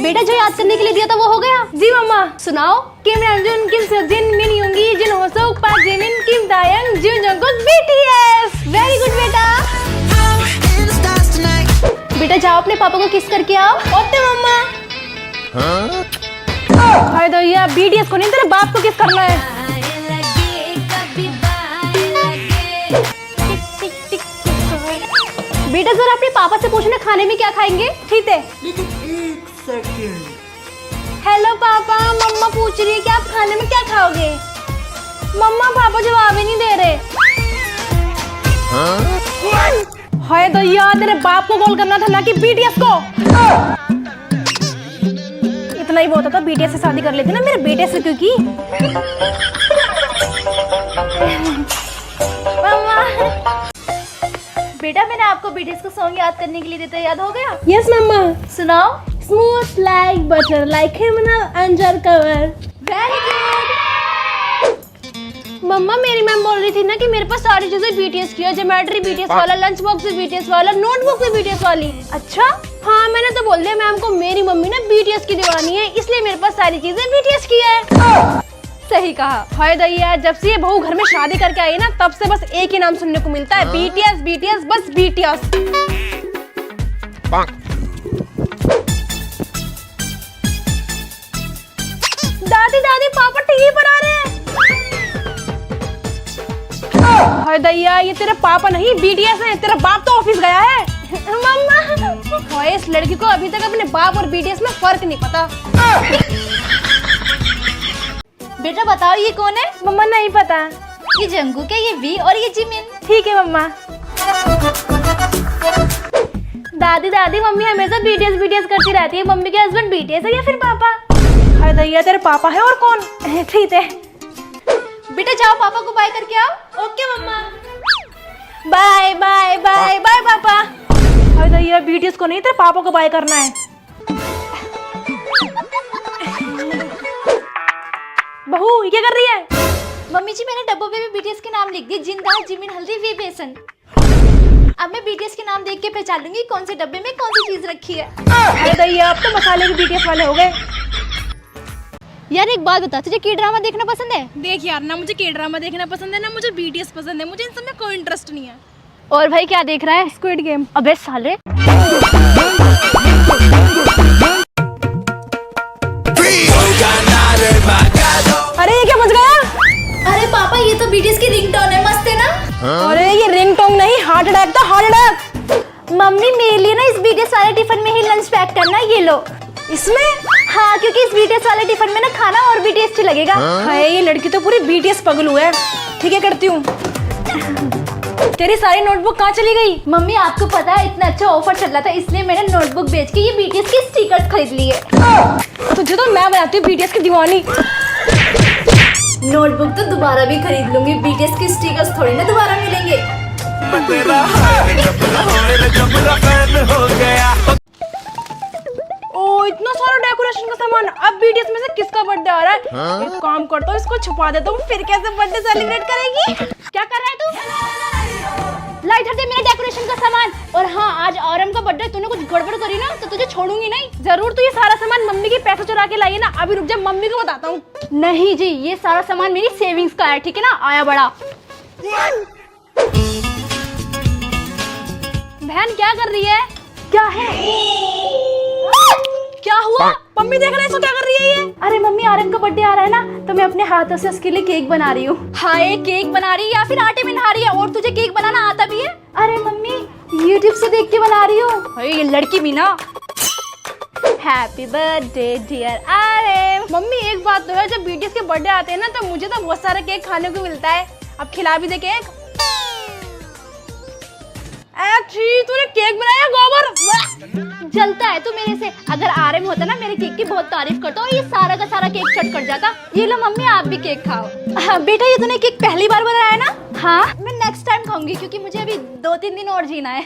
बेटा जो याद करने के लिए दिया था वो हो गया? जी मम्मा। सुनाओ। किम रंजुन, किम सजिन, मिन योंगी, जिन होसोक, पाक जिमिन, किम दायंग, जिन जंगकुक, BTS। वेरी गुड बेटा। बेटा जाओ अपने पापा को किस करके आओ। ओके मम्मा। हाय दैया, BTS को नहीं तेरे बाप को किस करना है। बेटा जरा अपने पापा से पूछना खाने में क्या खाएंगे। ठीक है। हेलो पापा, मम्मा पूछ रही है कि आप खाने में क्या खाओगे। मम्मा पापा जवाब ही नहीं दे रहे। हाय दैया, तेरे बाप को कॉल करना था ना कि BTS को। इतना ही बहुत था, BTS से शादी कर लेती ना मेरे बेटे से, क्योंकि मम्मा। बेटा मैंने आपको BTS को सॉन्ग याद करने के लिए देता, याद हो गया? यस मम्मा। सुनाओ। Smooth like butter, like criminal under cover. Very good. मम्मा मेरी मैम बोल रही थी ना कि मेरे पास सारी चीजें BTS की है। ज्योमेट्री BTS वाला, लंच बॉक्स भी BTS वाला, नोटबुक भी BTS वाली। अच्छा हाँ, मैंने तो बोल दिया मैम को मेरी मम्मी ना BTS की दीवानी है, इसलिए मेरे पास सारी चीजें BTS की है। सही कहा। हाय दैया, जब से ये बहू घर में शादी करके आई ना तब से बस एक ही नाम सुनने को मिलता है, BTS BTS, बस BTS। दादी दादी पापा टीवी पर आ रहे हैं। हाय दैया, ये तेरे पापा नहीं BTS है, तेरा बाप तो ऑफिस गया है। मम्मा। हाय, इस लड़की को अभी तक अपने बाप और BTS में फर्क नहीं पता। बेटा बताओ ये कौन है? मम्मा नहीं पता। ये जंगकुक है, ये V और ये जिमिन। ठीक है मम्मा। दादी दादी मम्मी हमेशा BTS BTS करती रहती है, मम्मी के हस्बैंड BTS है या फिर पापा? हाय दैया, तेरे पापा है और कौन? ठीक है। बेटा जाओ पापा को बाय करके आओ। ओके मम्मा। बाय बाय बाय बाय पापा। हाय दैया, BTS को नहीं तेरे पापा को बाय करना है। बहू ये क्या कर रही है? मम्मी जी मैंने डब्बों पे भी BTS के नाम लिख दिए, जिंदा, जिमिन, हल्दी, वी बेसन। अब मैं BTS के नाम देख के पहचान लूंगी कौन से डब्बे में कौन सी चीज रखी है। अरे दैया, अब तो मसाले भी BTS वाले हो गए। यार एक बात बता, तुझे के ड्रामा देखना पसंद है? देख यार, ना मुझे के ड्रामा देखना पसंद है ना मुझे BTS पसंद है, मुझे इन सब में कोई इंटरेस्ट नहीं है। और भाई क्या देख रहा है? Squid game. अबे साले। अरे ये क्या बज गया? अरे पापा ये तो BTS की रिंगटोन है, मस्त है ना? अरे ये रिंगटोन नहीं, हार्ट अटैक था, हार्ट अटैक। मम्मी मेरे लिए ना इस BTS वाले टिफिन में ही लंच पैक करना, ये लो। इसमें? हाँ, क्योंकि इस BTS वाले टिफिन में ना खाना और भी टेस्टी लगेगा। हाय, ये लड़की तो पूरी BTS पगलू है। ठीक है, करती हूँ। तेरी सारी नोटबुक कहाँ चली गई? मम्मी आपको पता है इतना अच्छा ऑफर चल रहा था, इसलिए मैंने नोटबुक बेच के ये BTS के स्टिकर्स खरीद लिए। तुझे तो मैं बनाती हूँ BTS की दीवानी। नोटबुक तो दोबारा भी खरीद लूंगी, BTS के स्टिकर्स थोड़ी ना दोबारा मिलेंगे। ओ इतना सारा डेकोरेशन का सामान, अब BTS में से किसका बर्थडे आ रहा है? एक काम करता हूँ, इसको छुपा देता हूँ, फिर कैसे बर्थडे सेलिब्रेट करेगी? क्या कर रहा है तू? लाइट हटे मेरे डेकोरेशन का सामान। और हाँ, आज आरम का बर्थडे, तूने कुछ गड़बड़ करी ना तो तुझे छोड़ूंगी नहीं। जरूर। तू ये सारा सामान मम्मी के पैसे चुरा के लाई है ना? अभी रुक जा, मम्मी को बताता हूँ। नहीं जी, ये सारा सामान मेरी सेविंग्स का है, ठीक है ना? आया बड़ा। बहन क्या कर रही है? क्या है? क्या हुआ? मम्मी देख रहे हैं, इसको क्या कर रही है ये? अरे मम्मी आरम का बर्थडे आ रहा है ना, तो मैं अपने हाथों से उसके लिए केक बना रही हूँ। हाय, केक बना रही है या फिर आटे में नहा रही है? और तुझे केक बनाना आता भी है? अरे मम्मी YouTube से देख के बना रही हूँ। हाय, ये लड़की भी ना। Happy birthday dear Aram. मम्मी एक बात तो है, जब BTS के बर्थडे आते हैं ना तो मुझे तो बहुत सारा केक खाने को मिलता है। अब खिला भी दे केक। तूने केक बनाया गोबर? जलता है तू मेरे से। अगर आरम होता ना मेरे केक की बहुत तारीफ करता और ये सारा का सारा केक चट कर जाता। ये लो मम्मी, आप भी केक खाओ। बेटा ये तूने केक पहली बार बनाया है ना? हाँ, मैं नेक्स्ट टाइम खाऊंगी क्योंकि मुझे अभी 2-3 दिन और जीना है।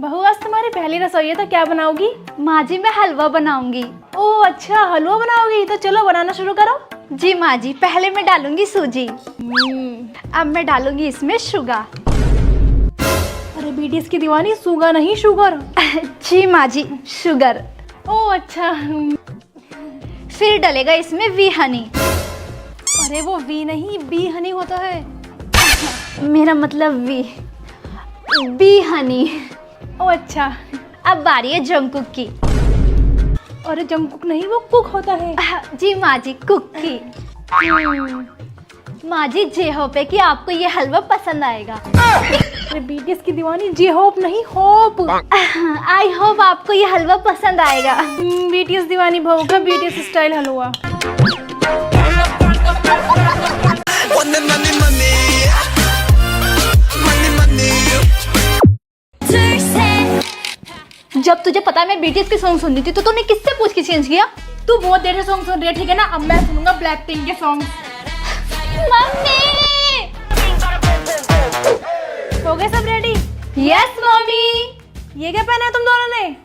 बहू आज तुम्हारी पहली रसोई है तो क्या बनाओगी? माँ जी मैं हलवा बनाऊंगी। ओह अच्छा, हलवा बनाओगी, तो चलो बनाना शुरू करो। जी माँ जी, पहले मैं डालूंगी सूजी। अब मैं डालूंगी इसमें शुगर। अरे बीटीएस की दीवानी, सुगा नहीं शुगर। जी माँ जी, शुगर। ओ अच्छा। फिर डलेगा इसमें वी हनी। अरे वो वी नहीं, बी हनी होता है। मेरा मतलब बी हनी। ओ अच्छा। अब बारी है जंगकुक की। अरे जंगकुक नहीं, वो कुक होता है। जी माँ जी, कुक की। माँ जी जे होप है कि आपको ये हलवा पसंद आएगा। अरे बीटीएस की दीवानी, जे होप नहीं, होप। आई होप आपको ये हलवा पसंद आएगा। बीटीएस दीवानी बहू का बीटीएस स्टाइल हलवा। जब तुझे पता है मैं बीटीएस की सॉन्ग सुनती थी तो तूने किससे पूछ के चेंज किया? तू बहुत देर से सॉन्ग सुन रही है, ठीक है ना? अब मैं सुनूंगा ब्लैक पिंक के सॉन्ग। मम्मी! हो गए सब रेडी? Yes mummy. ये क्या पहना है तुम दोनों ने?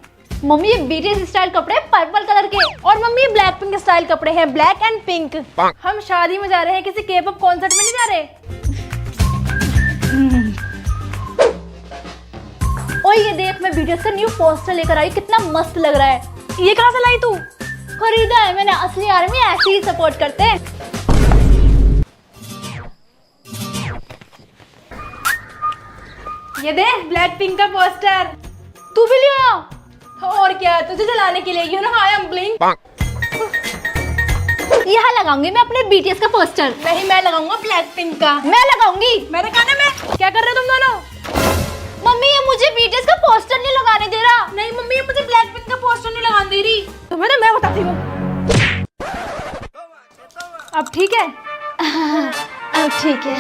मम्मी ये बीटीएस स्टाइल कपड़े पर्पल कलर के। और मम्मी ब्लैक पिंक स्टाइल कपड़े हैं, ब्लैक एंड पिंक। हम शादी में जा रहे हैं, किसी के पॉप कॉन्सर्ट में नहीं जा रहे। ओए ये देख, मैं बीटीएस का न्यू पोस्टर लेकर आई, कितना मस्त लग रहा है। ये कहाँ से लाई तू? खरीदा है मैंने, असली आर्मी ऐसे ही सपोर्ट करते हैं। ये देख ब्लैक पिंक का पोस्टर। तू भी ले आओ। और क्या, तुझे जलाने के लिए, you know I am blink. यहाँ लगाऊंगी मैं अपने बीटीएस का पोस्टर। नहीं, मैं लगाऊंगा ब्लैक पिंक का। मैं लगाऊंगी। मेरे कहने में क्या कर रहे हो तुम दोनों? मम्मी ये मुझे बीटीएस का पोस्टर नहीं लगाने दे रहा। नहीं मम्मी, ये मुझे ब्लैक पिंक का पोस्टर नहीं लगाने दे रही। तुम्हें तो मैं बताती हूँ। अब ठीक है? अब ठीक है।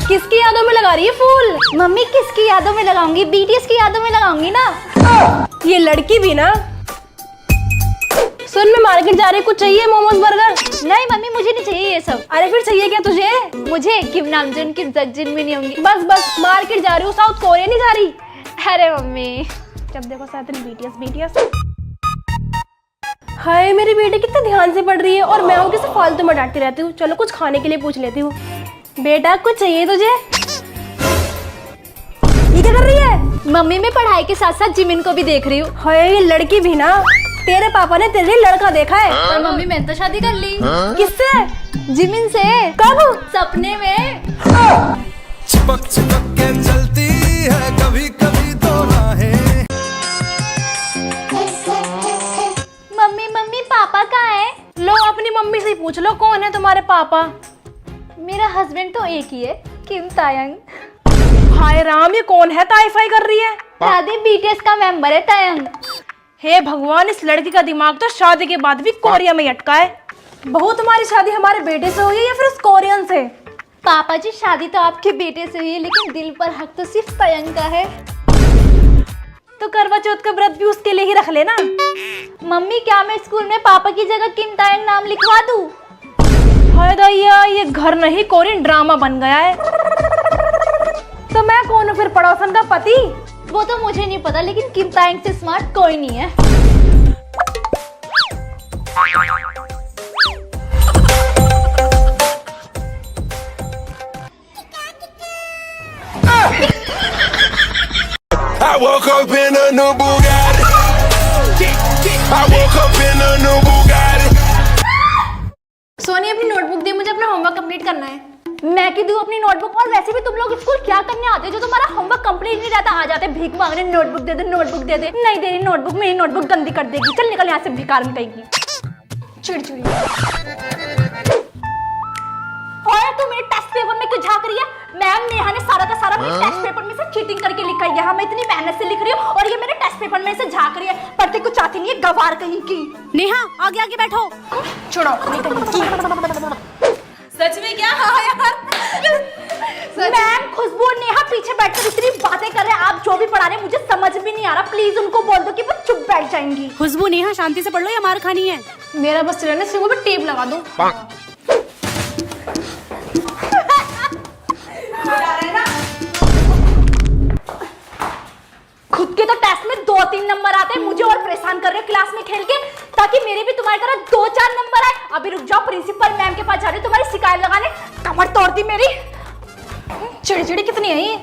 किसकी यादों में लगा रही है फूल? मम्मी किसकी यादों में लगाऊंगी? बीटीएस की यादों में लगाऊंगी ना। ये लड़की भी ना। सुन, मैं मार्केट जा रही, कुछ चाहिए? मोमोज, बर्गर? नहीं मम्मी मुझे नहीं चाहिए ये सब। अरे फिर चाहिए क्या तुझे? मुझे किम नामजून की जगजिन भी नहीं होंगी। बस बस, मार्केट जा रही हूँ, साउथ कोरिया नहीं जा रही। अरे मम्मी, जब देखो साथ में बीटीएस बीटीएस। हाय मेरी बेटी कितने ध्यान से पढ़ रही है और मैं हूँ किसे फालतू में डांटती रहती हूँ। चलो कुछ खाने के लिए पूछ लेती हूँ। बेटा कुछ चाहिए तुझे? ये क्या कर रही है? मम्मी मैं पढ़ाई के साथ साथ जिमिन को भी देख रही हूँ। हाय ये लड़की भी ना। तेरे पापा ने तेरे लिए लड़का देखा है। पर मम्मी मैंने तो शादी कर ली। किससे? जिमिन से। कब? सपने में। चिपक चिपक के चलती है कभी कभी तो राहें। मम्मी मम्मी पापा कहाँ है? लो अपनी मम्मी से ही पूछ लो, कौन है तुम्हारे पापा? मेरा हस्बैंड तो एक ही है, किम तायंग। हाय राम, ये कौन है ताईफाई कर रही है? दादी बीटीएस का मेंबर है तायंग। हे भगवान, इस लड़की का दिमाग तो शादी के बाद भी कोरिया में अटका है। बहू तुम्हारी शादी हमारे बेटे से हुई है या फिर उस कोरियन से? पापा जी शादी तो आपके बेटे से हुई है, लेकिन दिल पर हक तो सिर्फ तायंग का है। तो करवा चौथ का व्रत भी उसके लिए ही रख लेना। मम्मी क्या मैं स्कूल में पापा की जगह किम तायंग नाम लिखवा दूं? हाय दैया, ये घर नहीं कोरियन ड्रामा बन गया है। तो मैं कौन हूँ फिर, पड़ोसन का पति? वो तो मुझे नहीं पता, लेकिन किम तायंग से स्मार्ट कोई नहीं है। I woke up in a new Bugatti. I woke up in a new Bugatti. Soni अपनी नोटबुक दे, मुझे अपना होमवर्क कंप्लीट करना है। मैं की दूं अपनी नोटबुक? और वैसे भी तुम लोग स्कूल क्या करने आते हो जो तुम्हारा होमवर्क कंप्लीट नहीं रहता? आ जाते भीख मांगने, नोटबुक दे दे नोटबुक दे दे। नहीं दे रही नोटबुक, मेरी नोटबुक गंदी कर देगी। चल निकल यहाँ से, बेकार मिटाएगी। चिड़चिड़ी। और तू मेरे टेस्ट पेपर में क्यों झांक रही है? मैम नेहा ने सारा का सारा मेरे टेस्ट पेपर में से चीटिंग करके लिखा है। यहाँ मैं इतनी मेहनत से लिख रही हूँ और ये मेरे टेस्ट पेपर में से झांक रही है। पढ़ते कुछ आती नहीं है, गवार कहीं की। नेहा आगे आगे बैठो। छोड़ो, सच में क्या? हाँ यार। मैम खुशबू और नेहा पीछे बैठकर इतनी बातें कर रहे हैं, आप जो भी पढ़ा रहे हैं मुझे समझ भी नहीं आ रहा। प्लीज उनको बोल दो कि वो चुप बैठ जाएंगी। खुशबू नेहा शांति से पढ़ लो या मार खानी है? मेरा बस चलने से वो पे टेप लगा दो। खुद के तो टेस्ट में 2 आते मुझे और परेशान कर रहे हो क्लास में खेल के, ताकि मेरे भी तुम्हारी तरह 2-4 नंबर आए। अभी रुक जाओ, प्रिंसिपल मैम के पास जा रही हूँ तुम्हारी शिकायत लगाने। कमर तोड़ दी मेरी। चिड़चिड़ी कितनी है ये?